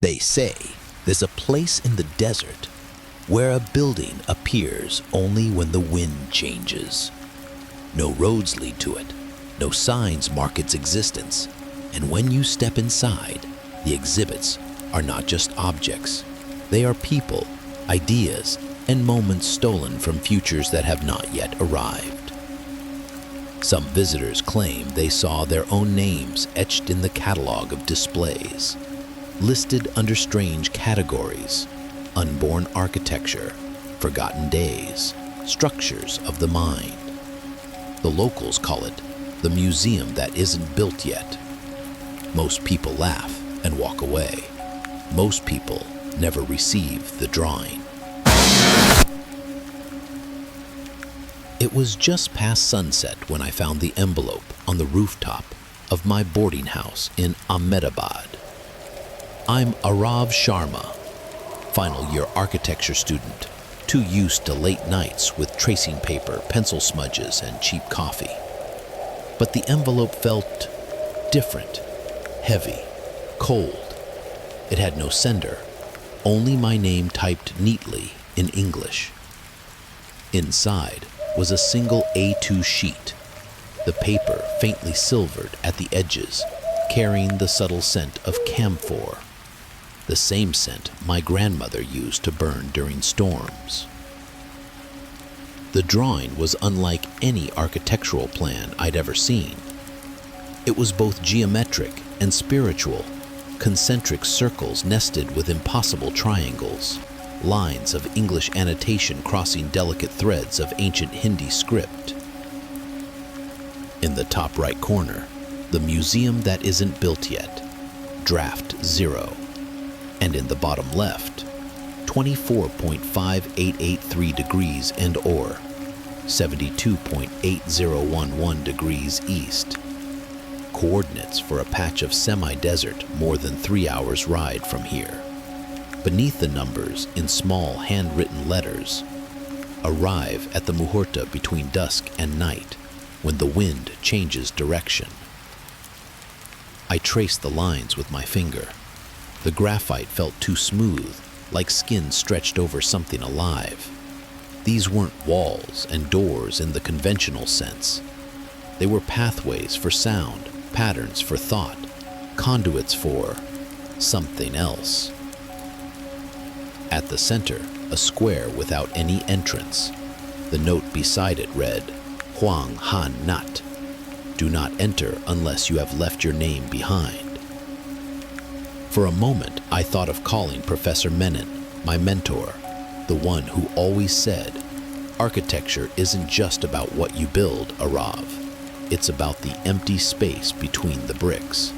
They say there's a place in the desert where a building appears only when the wind changes. No roads lead to it, no signs mark its existence, and when you step inside, the exhibits are not just objects. They are people, ideas, and moments stolen from futures that have not yet arrived. Some visitors claim they saw their own names etched in the catalog of displays, listed under strange categories: unborn architecture, forgotten days, structures of the mind. The locals call it the museum that isn't built yet. Most people laugh and walk away. Most people never receive the drawing. It was just past sunset when I found the envelope on the rooftop of my boarding house in Ahmedabad. I'm Aarav Sharma, final year architecture student, too used to late nights with tracing paper, pencil smudges, and cheap coffee. But the envelope felt different, heavy, cold. It had no sender, only my name typed neatly in English. Inside was a single A2 sheet, the paper faintly silvered at the edges, carrying the subtle scent of camphor, the same scent my grandmother used to burn during storms. The drawing was unlike any architectural plan I'd ever seen. It was both geometric and spiritual, concentric circles nested with impossible triangles, lines of English annotation crossing delicate threads of ancient Hindi script. In the top right corner, the museum that isn't built yet, draft 0. And in the bottom left, 24.5883 degrees and or 72.8011 degrees east. Coordinates for a patch of semi-desert more than 3 hours ride from here. Beneath the numbers, in small handwritten letters, arrive at the muhurta between dusk and night, when the wind changes direction. I traced the lines with my finger. The graphite felt too smooth, like skin stretched over something alive. These weren't walls and doors in the conventional sense. They were pathways for sound, patterns for thought, conduits for something else. At the center, a square without any entrance. The note beside it read, Huang Han Nat. Do not enter unless you have left your name behind. For a moment, I thought of calling Professor Menon, my mentor, the one who always said, architecture isn't just about what you build, Aarav. It's about the empty space between the bricks.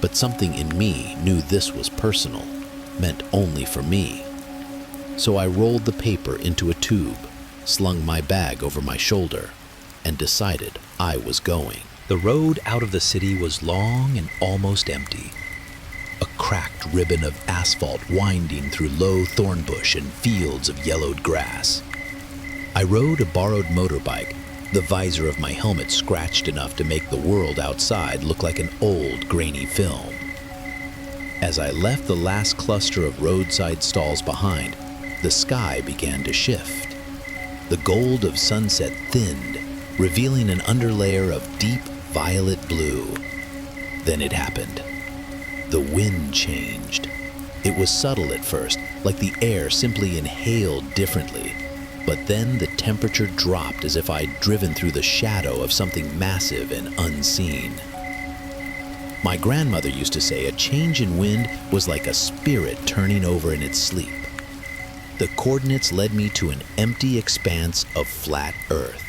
But something in me knew this was personal, meant only for me. So I rolled the paper into a tube, slung my bag over my shoulder, and decided I was going. The road out of the city was long and almost empty. A cracked ribbon of asphalt winding through low thorn bush and fields of yellowed grass. I rode a borrowed motorbike, the visor of my helmet scratched enough to make the world outside look like an old, grainy film. As I left the last cluster of roadside stalls behind, the sky began to shift. The gold of sunset thinned, revealing an underlayer of deep violet blue. Then it happened. The wind changed. It was subtle at first, like the air simply inhaled differently. But then the temperature dropped as if I'd driven through the shadow of something massive and unseen. My grandmother used to say a change in wind was like a spirit turning over in its sleep. The coordinates led me to an empty expanse of flat earth.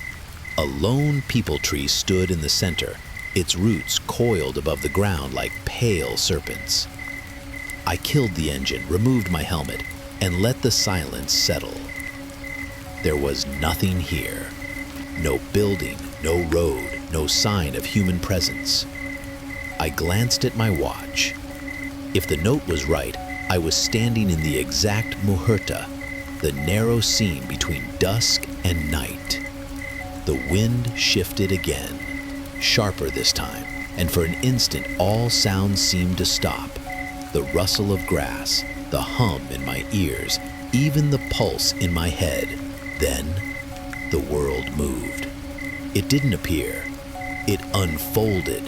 A lone peepal tree stood in the center, its roots coiled above the ground like pale serpents. I killed the engine, removed my helmet, and let the silence settle. There was nothing here. No building, no road, no sign of human presence. I glanced at my watch. If the note was right, I was standing in the exact muhurta, the narrow scene between dusk and night. The wind shifted again, sharper this time, and for an instant all sounds seemed to stop. The rustle of grass, the hum in my ears, even the pulse in my head. Then, the world moved. It didn't appear. It unfolded.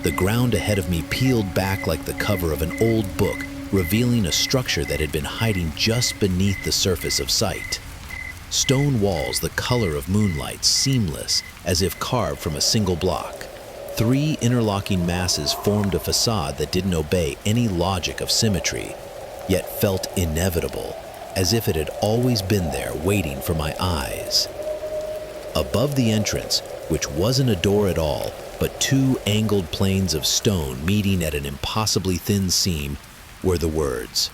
The ground ahead of me peeled back like the cover of an old book, revealing a structure that had been hiding just beneath the surface of sight. Stone walls the color of moonlight, seamless, as if carved from a single block. 3 interlocking masses formed a facade that didn't obey any logic of symmetry, yet felt inevitable, as if it had always been there waiting for my eyes. Above the entrance, which wasn't a door at all, but 2 angled planes of stone meeting at an impossibly thin seam, were the words,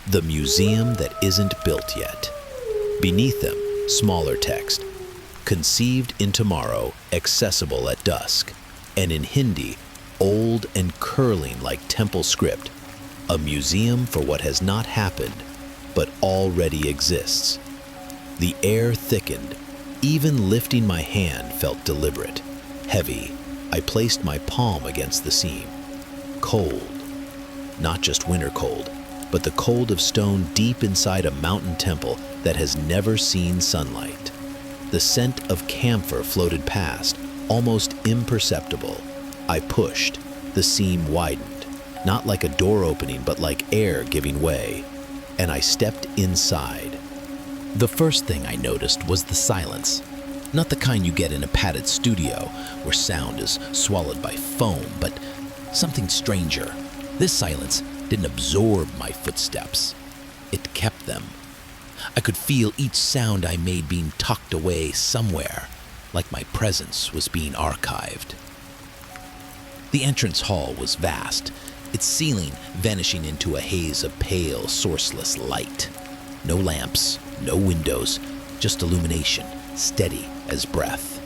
"The museum that isn't built yet." Beneath them, smaller text, "Conceived in tomorrow, accessible at dusk." And in Hindi, old and curling like temple script, "A museum for what has not happened, but already exists." The air thickened. Even lifting my hand felt deliberate, heavy. I placed my palm against the seam. Cold. Not just winter cold, but the cold of stone deep inside a mountain temple that has never seen sunlight. The scent of camphor floated past, almost imperceptible. I pushed. The seam widened, not like a door opening, but like air giving way, and I stepped inside. The first thing I noticed was the silence. Not the kind you get in a padded studio, where sound is swallowed by foam, but something stranger. This silence didn't absorb my footsteps. It kept them. I could feel each sound I made being tucked away somewhere, like my presence was being archived. The entrance hall was vast, its ceiling vanishing into a haze of pale, sourceless light. No lamps, no windows, just illumination, steady as breath.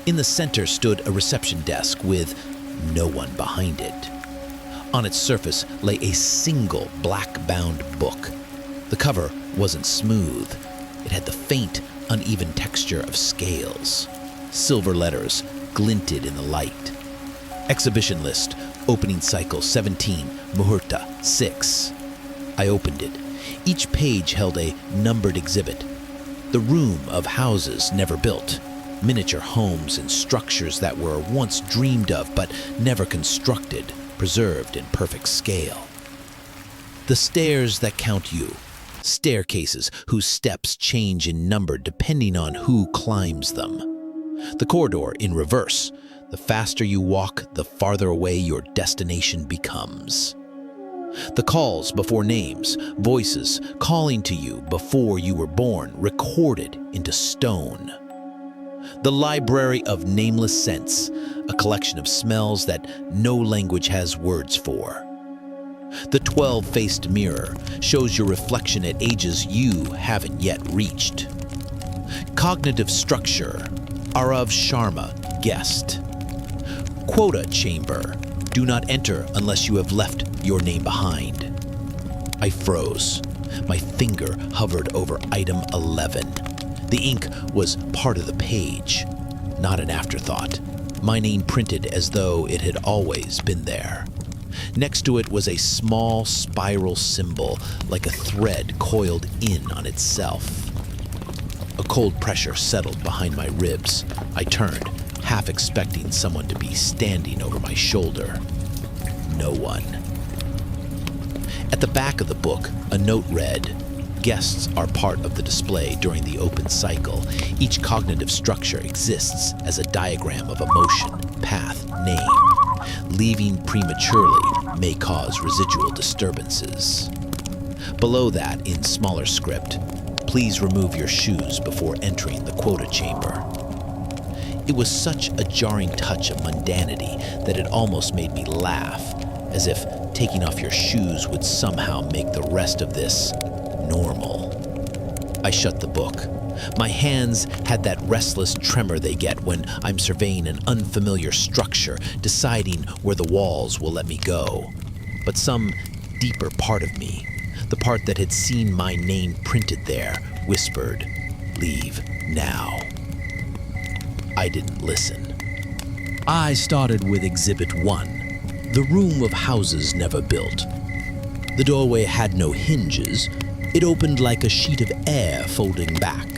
In the center stood a reception desk with no one behind it. On its surface lay a single black-bound book. The cover wasn't smooth. It had the faint, uneven texture of scales. Silver letters glinted in the light. Exhibition list, opening cycle 17, Muhurta 6. I opened it. Each page held a numbered exhibit. The room of houses never built. Miniature homes and structures that were once dreamed of but never constructed, preserved in perfect scale. The stairs that count you. Staircases whose steps change in number depending on who climbs them. The corridor in reverse. The faster you walk, the farther away your destination becomes. The calls before names, voices calling to you before you were born, recorded into stone. The library of nameless scents, a collection of smells that no language has words for. The 12-faced mirror shows your reflection at ages you haven't yet reached. Cognitive structure, Aarav Sharma, guest. Quota Chamber, do not enter unless you have left your name behind. I froze. My finger hovered over item 11. The ink was part of the page, not an afterthought. My name printed as though it had always been there. Next to it was a small spiral symbol, like a thread coiled in on itself. A cold pressure settled behind my ribs. I turned, half expecting someone to be standing over my shoulder. No one. At the back of the book, a note read, "Guests are part of the display during the open cycle. Each cognitive structure exists as a diagram of emotion, path, name. Leaving prematurely may cause residual disturbances." Below that, in smaller script, "Please remove your shoes before entering the Quota Chamber." It was such a jarring touch of mundanity that it almost made me laugh, as if taking off your shoes would somehow make the rest of this normal. I shut the book. My hands had that restless tremor they get when I'm surveying an unfamiliar structure, deciding where the walls will let me go. But some deeper part of me, the part that had seen my name printed there, whispered, "Leave now." I didn't listen. I started with Exhibit 1, The room of houses never built. The doorway had no hinges. It opened like a sheet of air folding back.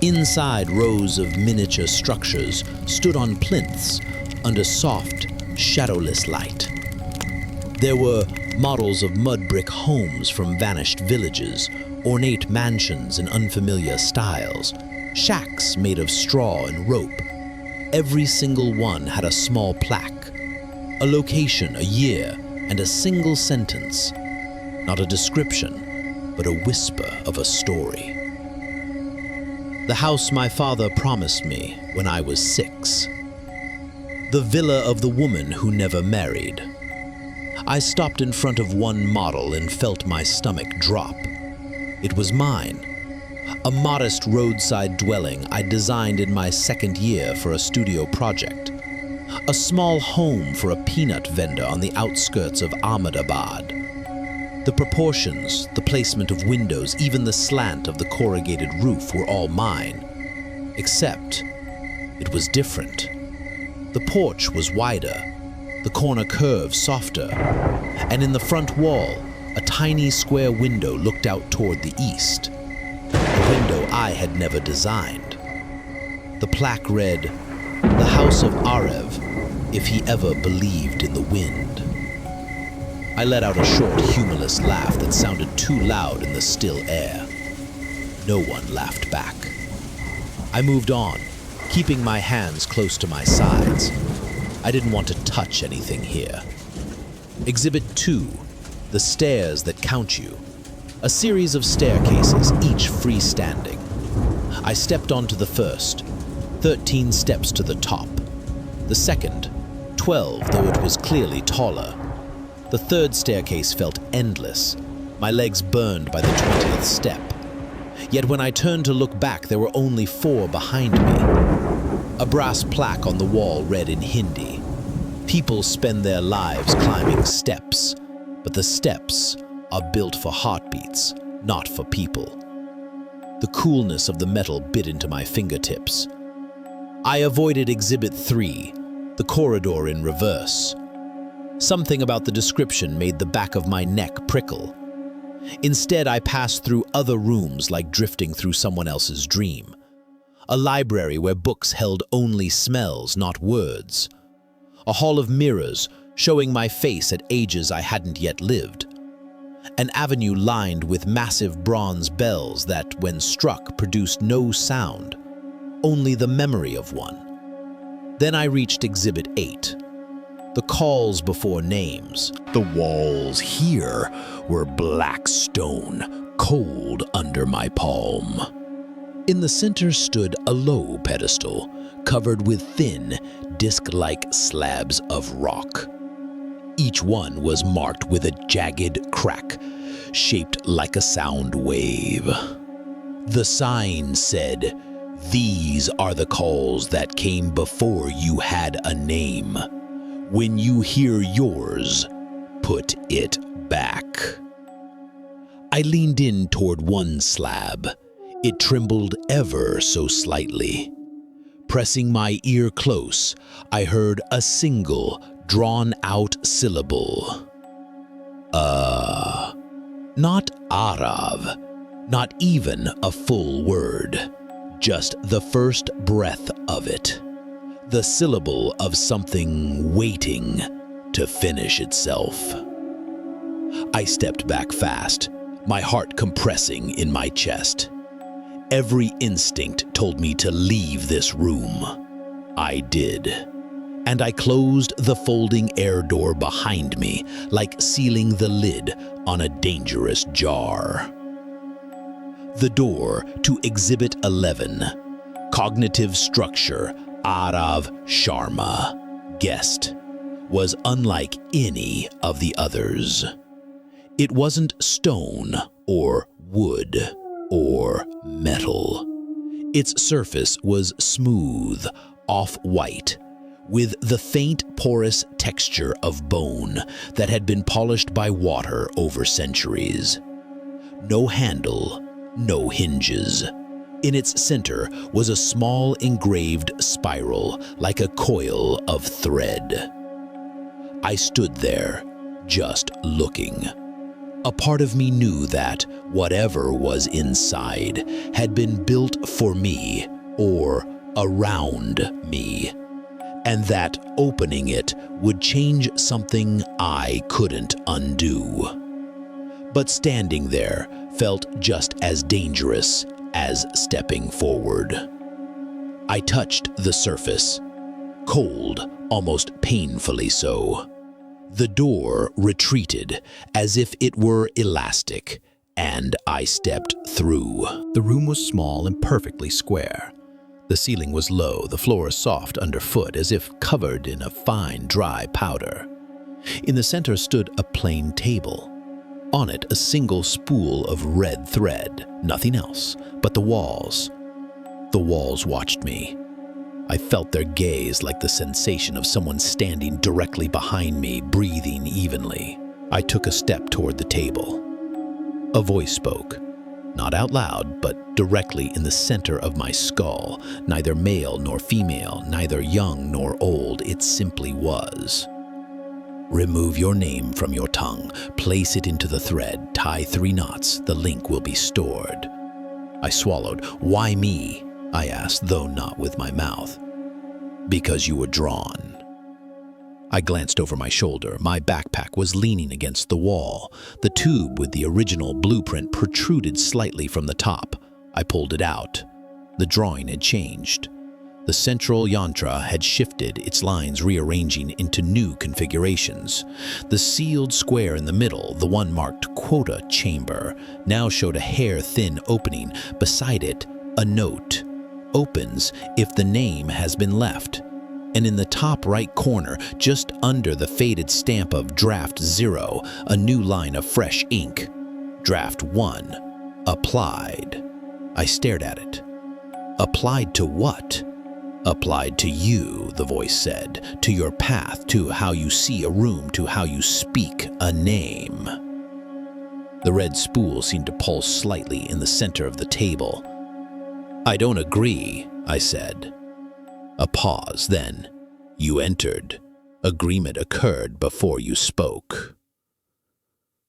Inside, rows of miniature structures stood on plinths under soft, shadowless light. There were models of mud brick homes from vanished villages, ornate mansions in unfamiliar styles, shacks made of straw and rope. Every single one had a small plaque, a location, a year, and a single sentence. Not a description, but a whisper of a story. The house my father promised me when I was 6. The villa of the woman who never married. I stopped in front of one model and felt my stomach drop. It was mine. A modest roadside dwelling I designed in my 2nd year for a studio project. A small home for a peanut vendor on the outskirts of Ahmedabad. The proportions, the placement of windows, even the slant of the corrugated roof were all mine. Except, it was different. The porch was wider, the corner curve softer, and in the front wall, a tiny square window looked out toward the east. A window I had never designed. The plaque read, "The House of Aarav, if he ever believed in the wind." I let out a short, humorless laugh that sounded too loud in the still air. No one laughed back. I moved on, keeping my hands close to my sides. I didn't want to touch anything here. Exhibit 2, the stairs that count you. A series of staircases, each freestanding. I stepped onto the first, 13 steps to the top. The second, 12, though it was clearly taller. The third staircase felt endless, my legs burned by the 20th step. Yet when I turned to look back, there were only 4 behind me. A brass plaque on the wall read in Hindi, "People spend their lives climbing steps, but the steps are built for heartbeats, not for people." The coolness of the metal bit into my fingertips. I avoided Exhibit 3, the corridor in reverse. Something about the description made the back of my neck prickle. Instead, I passed through other rooms like drifting through someone else's dream. A library where books held only smells, not words. A hall of mirrors showing my face at ages I hadn't yet lived. An avenue lined with massive bronze bells that, when struck, produced no sound, only the memory of one. Then I reached Exhibit 8. The calls before names. The walls here were black stone, cold under my palm. In the center stood a low pedestal, covered with thin, disc-like slabs of rock. Each one was marked with a jagged crack, shaped like a sound wave. The sign said, "These are the calls that came before you had a name. When you hear yours, put it back." I leaned in toward one slab. It trembled ever so slightly. Pressing my ear close, I heard a single, drawn-out syllable. Not Aarav, not even a full word, just the first breath of it. The syllable of something waiting to finish itself. I stepped back fast, my heart compressing in my chest. Every instinct told me to leave this room. I did. And I closed the folding air door behind me, like sealing the lid on a dangerous jar. The door to Exhibit 11, Cognitive Structure, Aarav Sharma, guest, was unlike any of the others. It wasn't stone or wood or metal. Its surface was smooth, off-white, with the faint porous texture of bone that had been polished by water over centuries. No handle, no hinges. In its center was a small engraved spiral like a coil of thread. I stood there, just looking. A part of me knew that whatever was inside had been built for me or around me, and that opening it would change something I couldn't undo. But standing there felt just as dangerous as stepping forward. I touched the surface, cold, almost painfully so. The door retreated as if it were elastic, and I stepped through. The room was small and perfectly square. The ceiling was low, the floor soft underfoot, as if covered in a fine, dry powder. In the center stood a plain table. On it, a single spool of red thread, nothing else but the walls. The walls watched me. I felt their gaze like the sensation of someone standing directly behind me, breathing evenly. I took a step toward the table. A voice spoke, not out loud, but directly in the center of my skull, neither male nor female, neither young nor old, it simply was. Remove your name from your tongue, place it into the thread, tie 3 knots, the link will be stored. I swallowed. Why me? I asked, though not with my mouth. Because you were drawn. I glanced over my shoulder. My backpack was leaning against the wall. The tube with the original blueprint protruded slightly from the top. I pulled it out. The drawing had changed. The central yantra had shifted, its lines rearranging into new configurations. The sealed square in the middle, the one marked Quota Chamber, now showed a hair-thin opening. Beside it, a note. Opens if the name has been left. And in the top right corner, just under the faded stamp of Draft 0, a new line of fresh ink. Draft 1. Applied. I stared at it. Applied to what? Applied to you, the voice said, to your path, to how you see a room, to how you speak a name. The red spool seemed to pulse slightly in the center of the table. I don't agree, I said. A pause, then. You entered. Agreement occurred before you spoke.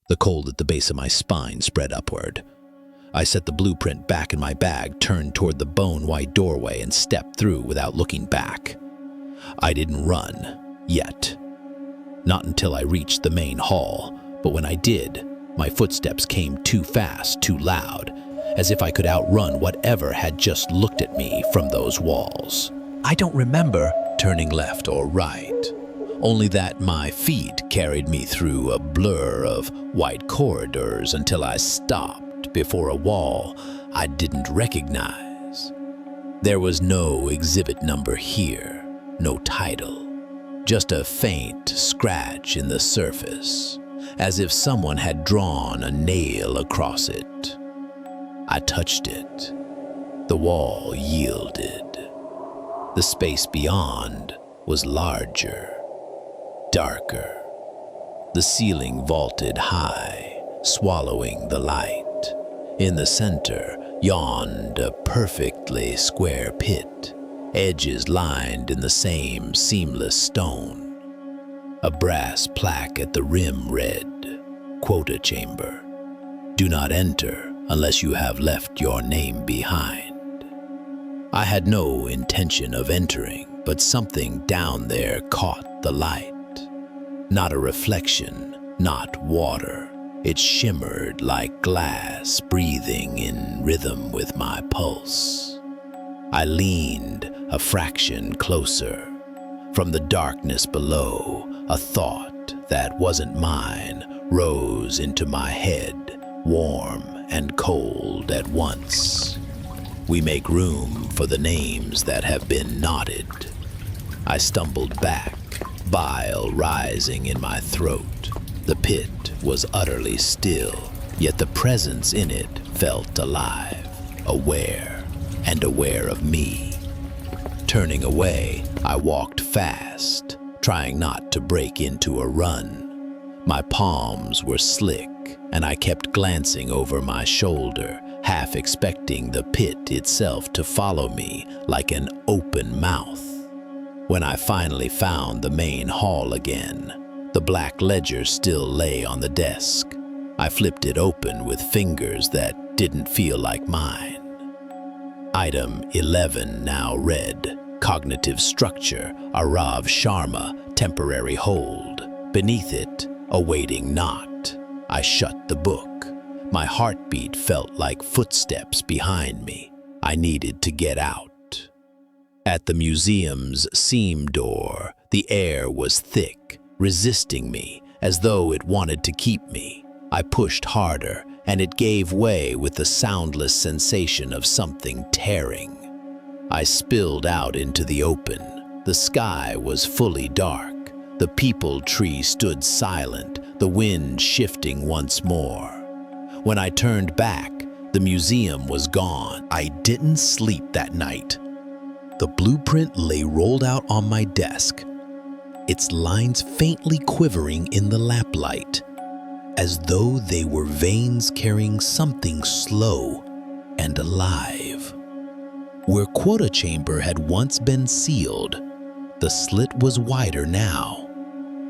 The cold at the base of my spine spread upward. I set the blueprint back in my bag, turned toward the bone-white doorway, and stepped through without looking back. I didn't run, yet. Not until I reached the main hall, but when I did, my footsteps came too fast, too loud, as if I could outrun whatever had just looked at me from those walls. I don't remember turning left or right, only that my feet carried me through a blur of white corridors until I stopped before a wall I didn't recognize. There was no exhibit number here, no title, just a faint scratch in the surface, as if someone had drawn a nail across it. I touched it. The wall yielded. The space beyond was larger, darker. The ceiling vaulted high, swallowing the light. In the center yawned a perfectly square pit, edges lined in the same seamless stone. A brass plaque at the rim read, Quota Chamber. Do not enter unless you have left your name behind. I had no intention of entering, but something down there caught the light. Not a reflection, not water. It shimmered like glass, breathing in rhythm with my pulse. I leaned a fraction closer. From the darkness below, a thought that wasn't mine rose into my head, warm and cold at once. We make room for the names that have been knotted. I stumbled back, bile rising in my throat. The pit was utterly still, yet the presence in it felt alive, aware, and aware of me. Turning away, I walked fast, trying not to break into a run. My palms were slick, and I kept glancing over my shoulder, half expecting the pit itself to follow me like an open mouth. When I finally found the main hall again, The black ledger still lay on the desk. I flipped it open with fingers that didn't feel like mine. Item 11 now read, Cognitive Structure, Aarav Sharma, Temporary Hold. Beneath it, Awaiting Not. I shut the book. My heartbeat felt like footsteps behind me. I needed to get out. At the museum's seam door, the air was thick, resisting me as though it wanted to keep me. I pushed harder, and it gave way with the soundless sensation of something tearing. I spilled out into the open. The sky was fully dark. The peepal tree stood silent, the wind shifting once more. When I turned back, the museum was gone. I didn't sleep that night. The blueprint lay rolled out on my desk, its lines faintly quivering in the lamplight, as though they were veins carrying something slow and alive. Where Quota Chamber had once been sealed, the slit was wider now,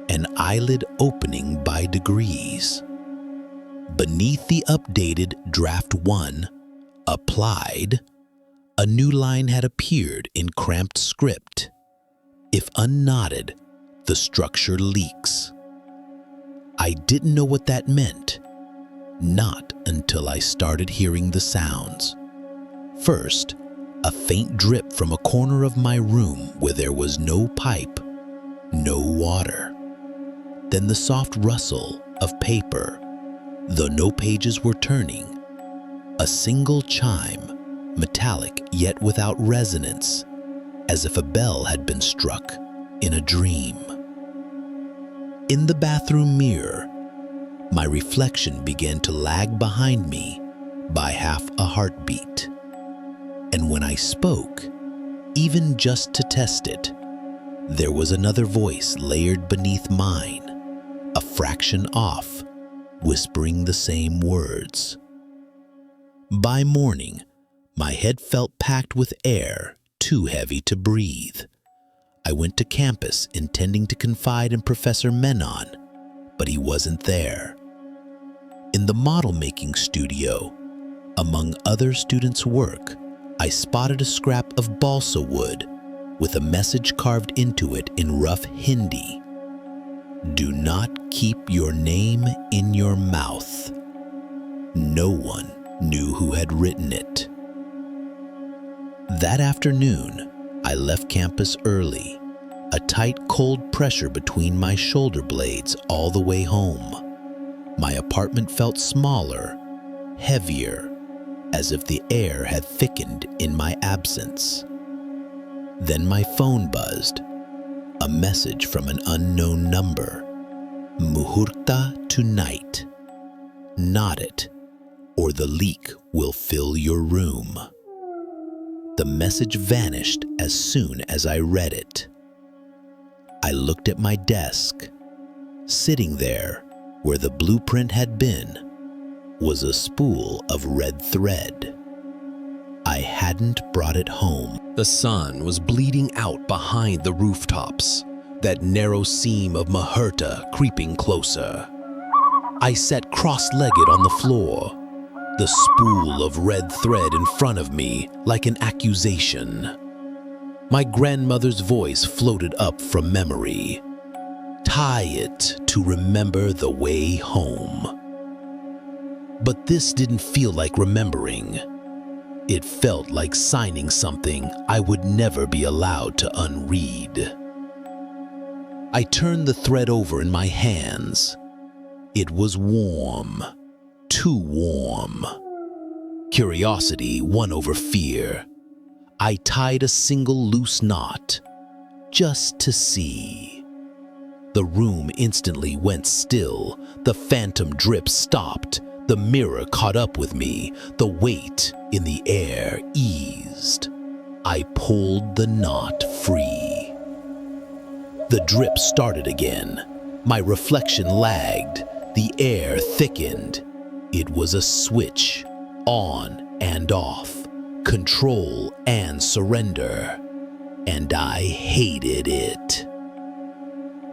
an eyelid opening by degrees. Beneath the updated Draft 1, Applied, a new line had appeared in cramped script. If unknotted, the structure leaks. I didn't know what that meant, not until I started hearing the sounds. First, a faint drip from a corner of my room where there was no pipe, no water. Then the soft rustle of paper, though no pages were turning. A single chime, metallic yet without resonance, as if a bell had been struck in a dream. In the bathroom mirror, my reflection began to lag behind me by half a heartbeat. And when I spoke, even just to test it, there was another voice layered beneath mine, a fraction off, whispering the same words. By morning, my head felt packed with air too heavy to breathe. I went to campus intending to confide in Professor Menon, but he wasn't there. In the model-making studio, among other students' work, I spotted a scrap of balsa wood with a message carved into it in rough Hindi. Do not keep your name in your mouth. No one knew who had written it. That afternoon, I left campus early, a tight cold pressure between my shoulder blades all the way home. My apartment felt smaller, heavier, as if the air had thickened in my absence. Then my phone buzzed, a message from an unknown number. Muhurta tonight. Not it, or the leak will fill your room. The message vanished as soon as I read it. I looked at my desk. Sitting there, where the blueprint had been, was a spool of red thread. I hadn't brought it home. The sun was bleeding out behind the rooftops, that narrow seam of Muhurta creeping closer. I sat cross-legged on the floor, the spool of red thread in front of me like an accusation. My grandmother's voice floated up from memory. Tie it to remember the way home. But this didn't feel like remembering. It felt like signing something I would never be allowed to unread. I turned the thread over in my hands. It was warm. Too warm. Curiosity won over fear. I tied a single loose knot, just to see. The room instantly went still. The phantom drip stopped. The mirror caught up with me. The weight in the air eased. I pulled the knot free. The drip started again. My reflection lagged. The air thickened. It was a switch, on and off, control and surrender, and I hated it.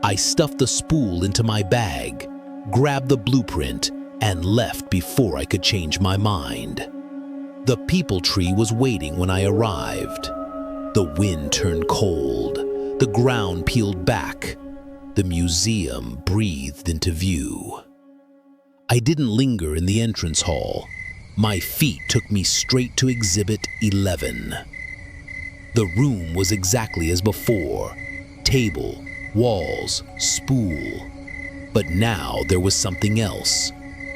I stuffed the spool into my bag, grabbed the blueprint, and left before I could change my mind. The peepal tree was waiting when I arrived. The wind turned cold, the ground peeled back, the museum breathed into view. I didn't linger in the entrance hall. My feet took me straight to Exhibit 11. The room was exactly as before, table, walls, spool. But now there was something else,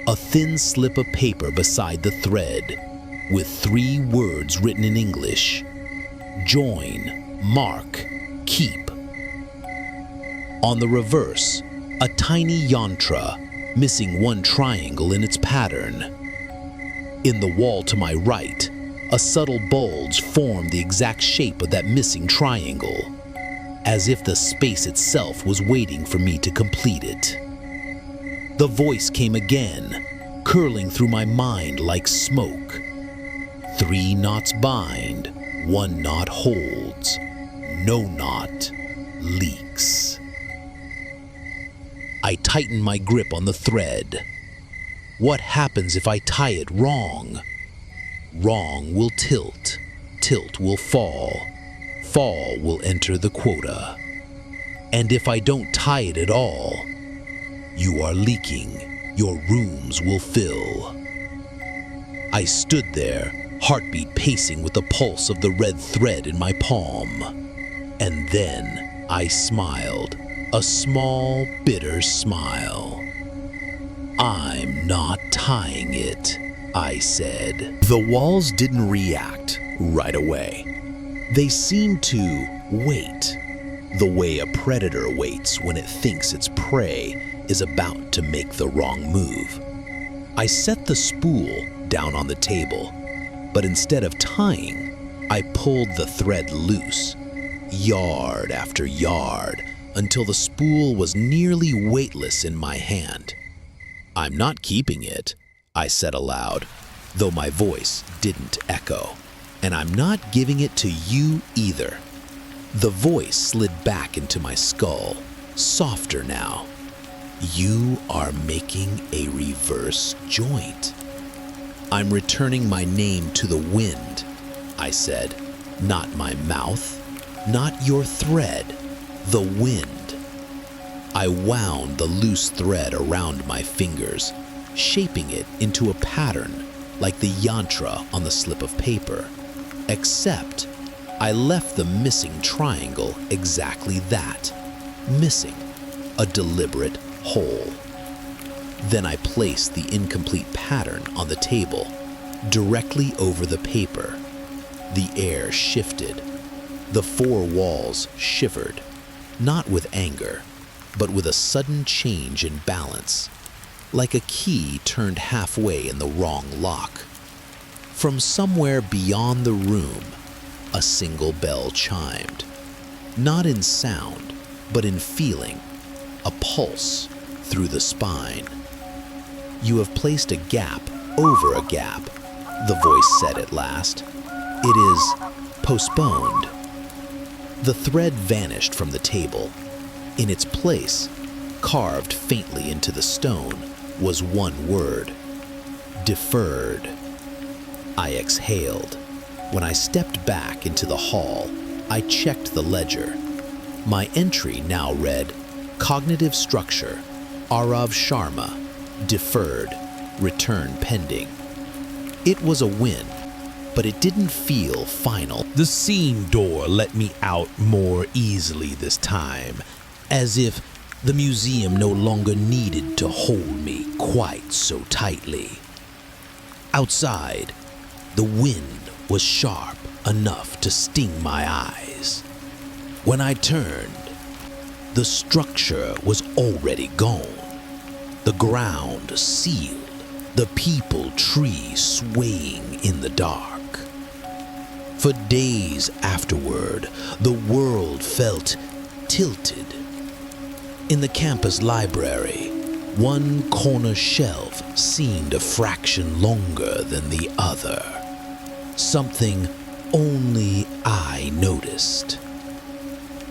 a thin slip of paper beside the thread, with 3 words written in English: join, mark, keep. On the reverse, a tiny yantra, missing 1 triangle in its pattern. In the wall to my right, a subtle bulge formed the exact shape of that missing triangle, as if the space itself was waiting for me to complete it. The voice came again, curling through my mind like smoke. 3 knots bind, 1 knot holds, no knot leaks. I tightened my grip on the thread. What happens if I tie it wrong? Wrong will tilt, tilt will fall, fall will enter the quota. And if I don't tie it at all, you are leaking, your rooms will fill. I stood there, heartbeat pacing with the pulse of the red thread in my palm. And then I smiled, a small, bitter smile. I'm not tying it, I said. The walls didn't react right away. They seemed to wait, the way a predator waits when it thinks its prey is about to make the wrong move. I set the spool down on the table, but instead of tying, I pulled the thread loose, yard after yard, until the spool was nearly weightless in my hand. I'm not keeping it, I said aloud, though my voice didn't echo. And I'm not giving it to you either. The voice slid back into my skull, softer now. You are making a reverse joint. I'm returning my name to the wind, I said, not my mouth, not your thread, the wind. I wound the loose thread around my fingers, shaping it into a pattern like the yantra on the slip of paper, except I left the missing triangle exactly that, missing, a deliberate hole. Then I placed the incomplete pattern on the table, directly over the paper. The air shifted. The 4 walls shivered, not with anger, but with a sudden change in balance, like a key turned halfway in the wrong lock. From somewhere beyond the room, a single bell chimed, not in sound, but in feeling, a pulse through the spine. You have placed a gap over a gap, the voice said at last. It is postponed. The thread vanished from the table. In its place, carved faintly into the stone, was 1 word: deferred. I exhaled. When I stepped back into the hall, I checked the ledger. My entry now read, Cognitive Structure, Aarav Sharma, deferred, return pending. It was a win, but it didn't feel final. The seam door let me out more easily this time, as if the museum no longer needed to hold me quite so tightly. Outside, the wind was sharp enough to sting my eyes. When I turned, the structure was already gone. The ground sealed, the peepal tree swaying in the dark. For days afterward, the world felt tilted. In the campus library, 1 corner shelf seemed a fraction longer than the other. Something only I noticed.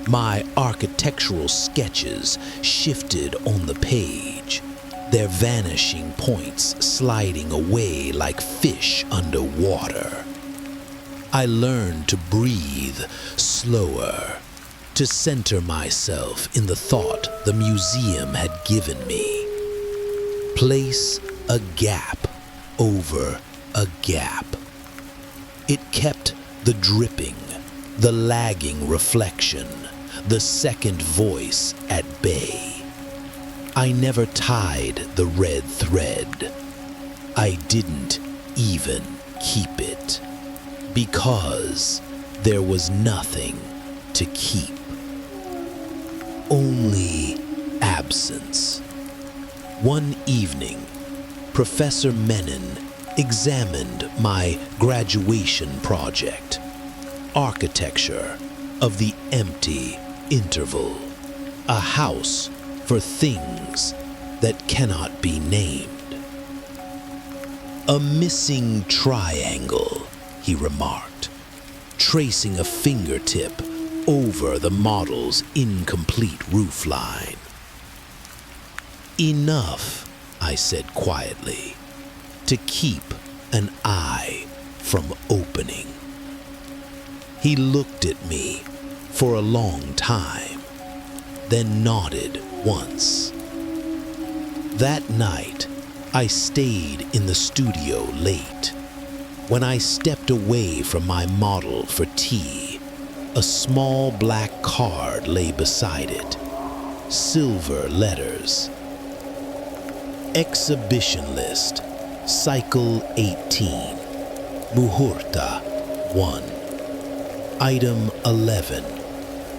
My architectural sketches shifted on the page, their vanishing points sliding away like fish underwater. I learned to breathe slower, to center myself in the thought the museum had given me. Place a gap over a gap. It kept the dripping, the lagging reflection, the second voice at bay. I never tied the red thread. I didn't even keep it, because there was nothing to keep. Only absence. One evening, Professor Menon examined my graduation project, Architecture of the Empty Interval, a house for things that cannot be named. A missing triangle, he remarked, tracing a fingertip over the model's incomplete roofline. Enough, I said quietly, to keep an eye from opening. He looked at me for a long time, then nodded once. That night, I stayed in the studio late. When I stepped away from my model for tea, a small black card lay beside it. Silver letters. Exhibition list, Cycle 18, Muhurta 1. Item 11,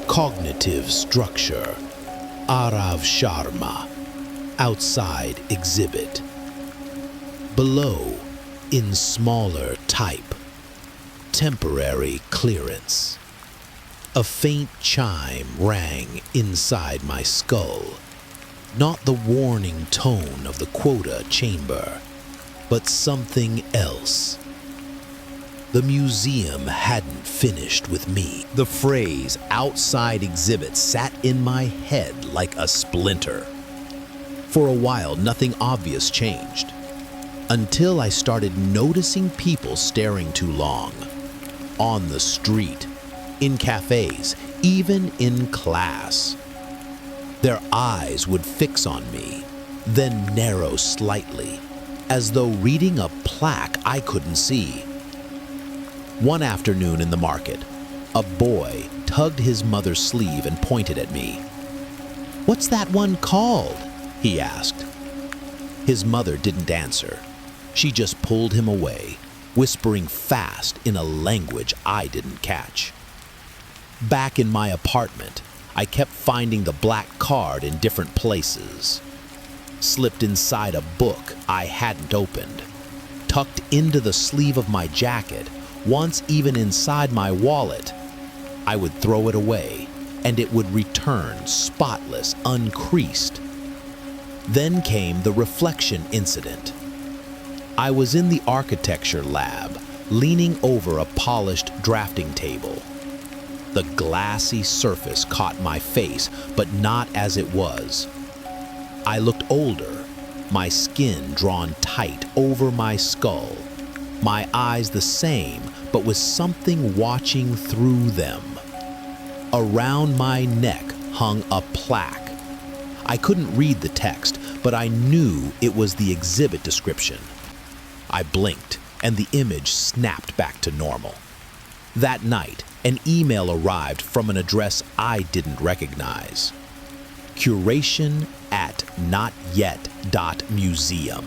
Cognitive Structure, Aarav Sharma, outside exhibit. Below, in smaller type, temporary clearance. A faint chime rang inside my skull, not the warning tone of the Quota Chamber, but something else. The museum hadn't finished with me. The phrase outside exhibit sat in my head like a splinter. For a while, nothing obvious changed, until I started noticing people staring too long. On the street, in cafes, even in class. Their eyes would fix on me, then narrow slightly, as though reading a plaque I couldn't see. One afternoon in the market, a boy tugged his mother's sleeve and pointed at me. "What's that one called?" he asked. His mother didn't answer. She just pulled him away, whispering fast in a language I didn't catch. Back in my apartment, I kept finding the black card in different places. Slipped inside a book I hadn't opened, tucked into the sleeve of my jacket, once even inside my wallet. I would throw it away, and it would return spotless, uncreased. Then came the reflection incident. I was in the architecture lab, leaning over a polished drafting table. The glassy surface caught my face, but not as it was. I looked older, my skin drawn tight over my skull, my eyes the same, but with something watching through them. Around my neck hung a plaque. I couldn't read the text, but I knew it was the exhibit description. I blinked, and the image snapped back to normal. That night, an email arrived from an address I didn't recognize. Curation@notyet.museum.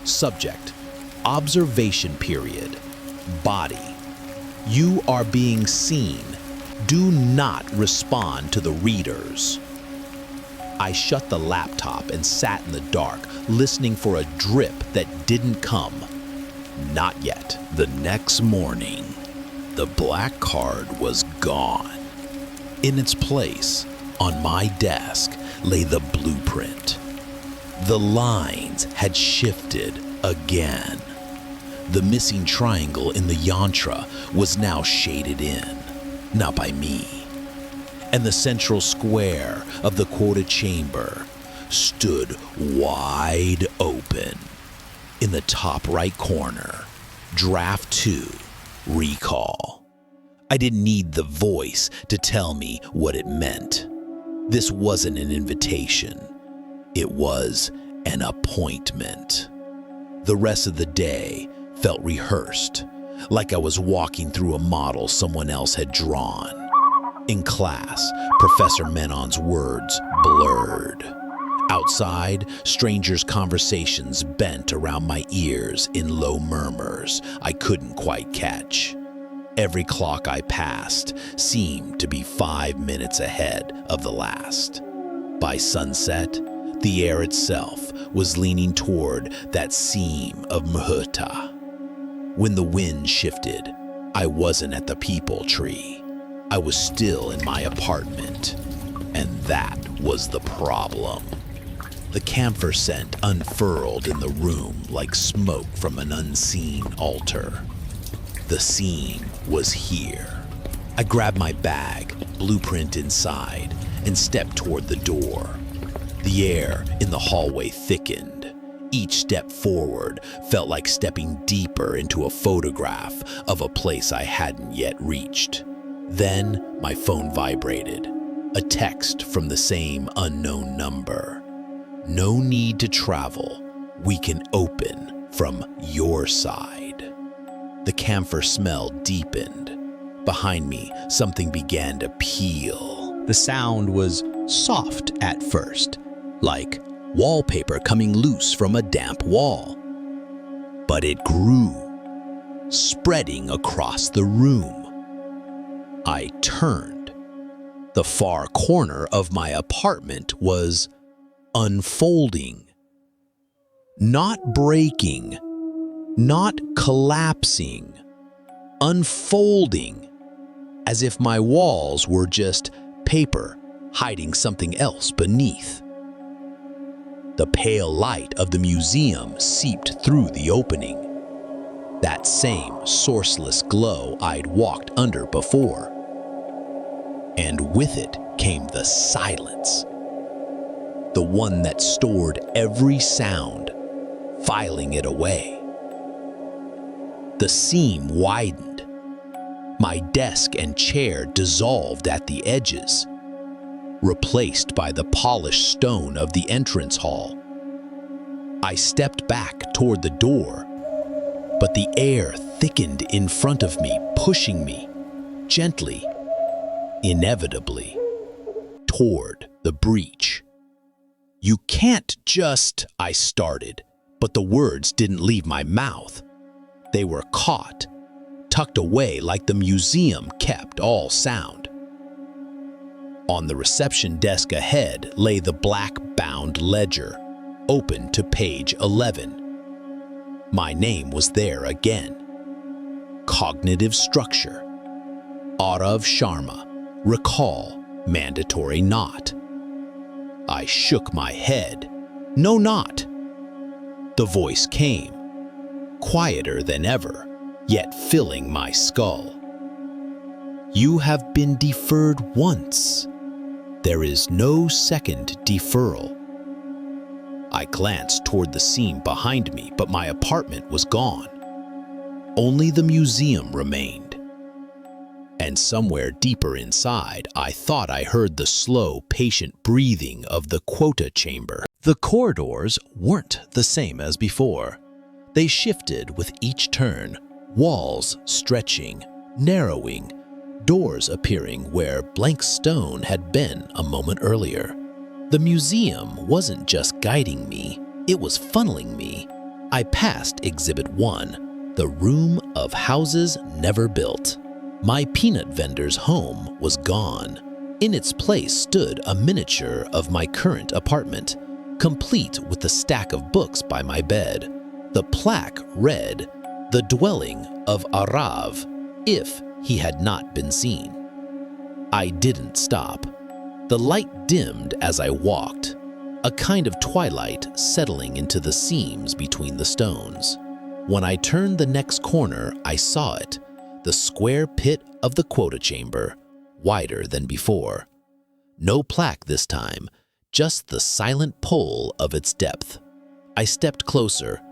Subject: observation period. Body: you are being seen. Do not respond to the readers. I shut the laptop and sat in the dark, listening for a drip that didn't come. Not yet. The next morning, the black card was gone. In its place, on my desk, lay the blueprint. The lines had shifted again. The missing triangle in the yantra was now shaded in, not by me. and the central square of the Quota Chamber stood wide open. In the top right corner, Draft 2, Recall. I didn't need the voice to tell me what it meant. This wasn't an invitation. It was an appointment. The rest of the day felt rehearsed, like I was walking through a model someone else had drawn. In class, Professor Menon's words blurred. Outside, strangers' conversations bent around my ears in low murmurs I couldn't quite catch. Every clock I passed seemed to be 5 minutes ahead of the last. By sunset, the air itself was leaning toward that seam of Muhurta. When the wind shifted, I wasn't at the people tree. I was still in my apartment, and that was the problem. The camphor scent unfurled in the room like smoke from an unseen altar. The scene was here. I grabbed my bag, blueprint inside, and stepped toward the door. The air in the hallway thickened. Each step forward felt like stepping deeper into a photograph of a place I hadn't yet reached. Then my phone vibrated. A text from the same unknown number. No need to travel. We can open from your side. The camphor smell deepened. Behind me, something began to peel. The sound was soft at first, like wallpaper coming loose from a damp wall. But it grew, spreading across the room. I turned. The far corner of my apartment was unfolding. Not breaking, not collapsing, unfolding, as if my walls were just paper hiding something else beneath. The pale light of the museum seeped through the opening. That same sourceless glow I'd walked under before. And with it came the silence. The one that stored every sound, filing it away. The seam widened. My desk and chair dissolved at the edges, replaced by the polished stone of the entrance hall. I stepped back toward the door, but the air thickened in front of me, pushing me, gently, inevitably, toward the breach. You can't just, I started, but the words didn't leave my mouth. They were caught, tucked away like the museum kept all sound. On the reception desk ahead lay the black-bound ledger, open to page 11. My name was there again. Cognitive structure. Aarav Sharma. Recall. Mandatory not. I shook my head. No, not. The voice came, quieter than ever, yet filling my skull. You have been deferred once. There is no second deferral. I glanced toward the seam behind me, but my apartment was gone. Only the museum remained. And somewhere deeper inside, I thought I heard the slow, patient breathing of the Quota Chamber. The corridors weren't the same as before. They shifted with each turn, walls stretching, narrowing, doors appearing where blank stone had been a moment earlier. The museum wasn't just guiding me, it was funneling me. I passed Exhibit 1, the room of houses never built. My peanut vendor's home was gone. In its place stood a miniature of my current apartment, complete with the stack of books by my bed. The plaque read, "The dwelling of Aarav, if he had not been seen." I didn't stop. The light dimmed as I walked, a kind of twilight settling into the seams between the stones. When I turned the next corner, I saw it, the square pit of the Quota Chamber, wider than before, No plaque this time, just the silent pull of its depth. I stepped closer,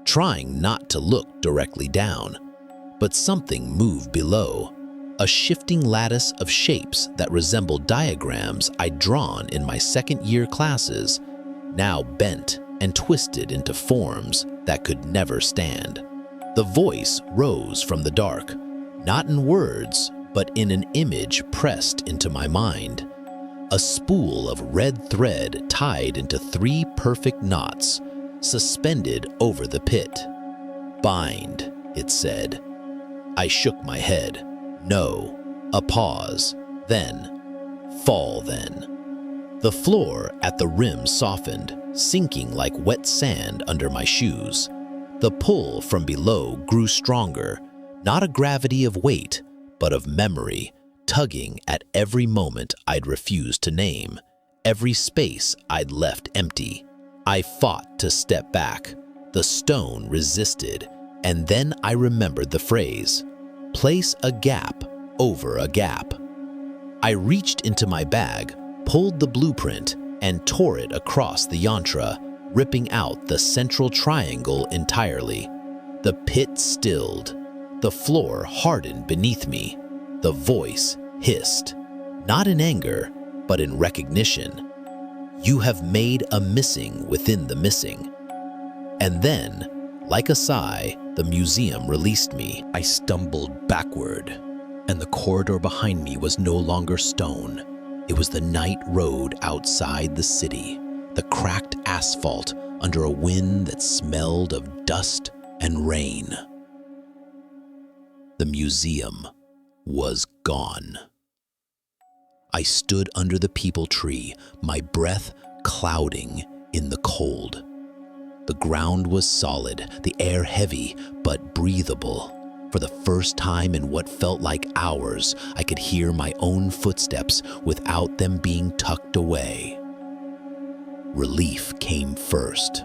trying not to look directly down, but something moved below, a shifting lattice of shapes that resembled diagrams I'd drawn in my second-year classes, now bent and twisted into forms that could never stand. The voice rose from the dark, not in words, but in an image pressed into my mind. A spool of red thread tied into 3 perfect knots, suspended over the pit. "Bind," it said. I shook my head. No. A pause. Then. Fall then. The floor at the rim softened, sinking like wet sand under my shoes. The pull from below grew stronger, not a gravity of weight, but of memory, tugging at every moment I'd refused to name, every space I'd left empty. I fought to step back. The stone resisted, and then I remembered the phrase, "Place a gap over a gap." I reached into my bag, pulled the blueprint, and tore it across the yantra, ripping out the central triangle entirely. The pit stilled. The floor hardened beneath me. The voice hissed, not in anger, but in recognition. "You have made a missing within the missing." And then, like a sigh, the museum released me. I stumbled backward, and the corridor behind me was no longer stone. It was the night road outside the city, the cracked asphalt under a wind that smelled of dust and rain. The museum was gone. I stood under the peepal tree, my breath clouding in the cold. The ground was solid, the air heavy but breathable. For the first time in what felt like hours, I could hear my own footsteps without them being tucked away. Relief came first.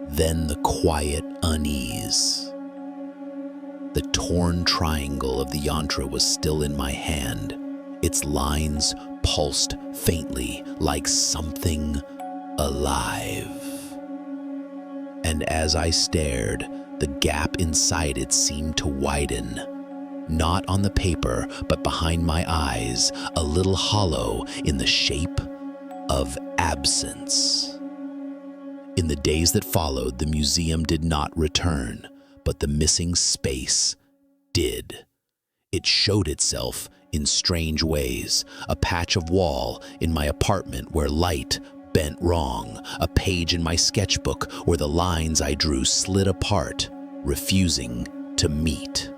Then the quiet unease. The torn triangle of the yantra was still in my hand. Its lines pulsed faintly like something alive. And as I stared, the gap inside it seemed to widen. Not on the paper, but behind my eyes, a little hollow in the shape of absence. In the days that followed, the museum did not return, but the missing space did. It showed itself in strange ways, a patch of wall in my apartment where light bent wrong, a page in my sketchbook where the lines I drew slid apart, refusing to meet.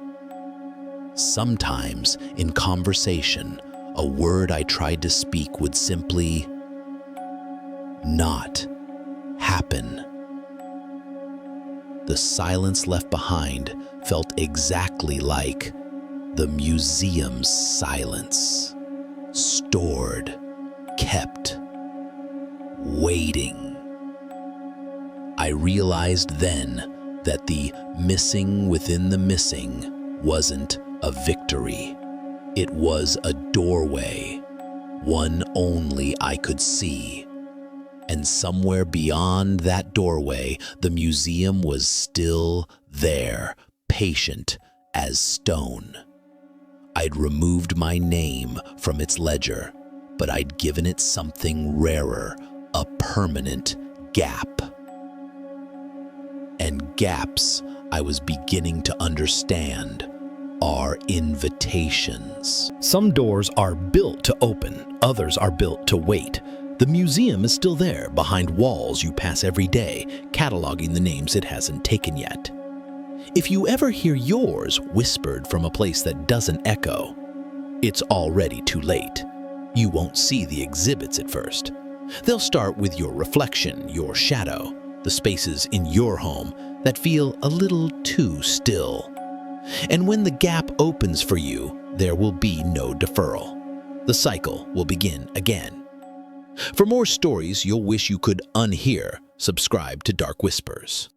Sometimes, in conversation, a word I tried to speak would simply not happen. The silence left behind felt exactly like the museum's silence, stored, kept, waiting. I realized then that the missing within the missing wasn't a victory. It was a doorway, one only I could see. And somewhere beyond that doorway, the museum was still there, patient as stone. I'd removed my name from its ledger, but I'd given it something rarer, a permanent gap. And gaps, I was beginning to understand, are invitations. Some doors are built to open, others are built to wait. The museum is still there, behind walls you pass every day, cataloging the names it hasn't taken yet. If you ever hear yours whispered from a place that doesn't echo, it's already too late. You won't see the exhibits at first. They'll start with your reflection, your shadow, the spaces in your home that feel a little too still. And when the gap opens for you, there will be no deferral. The cycle will begin again. For more stories you'll wish you could unhear, subscribe to Dark Whispers.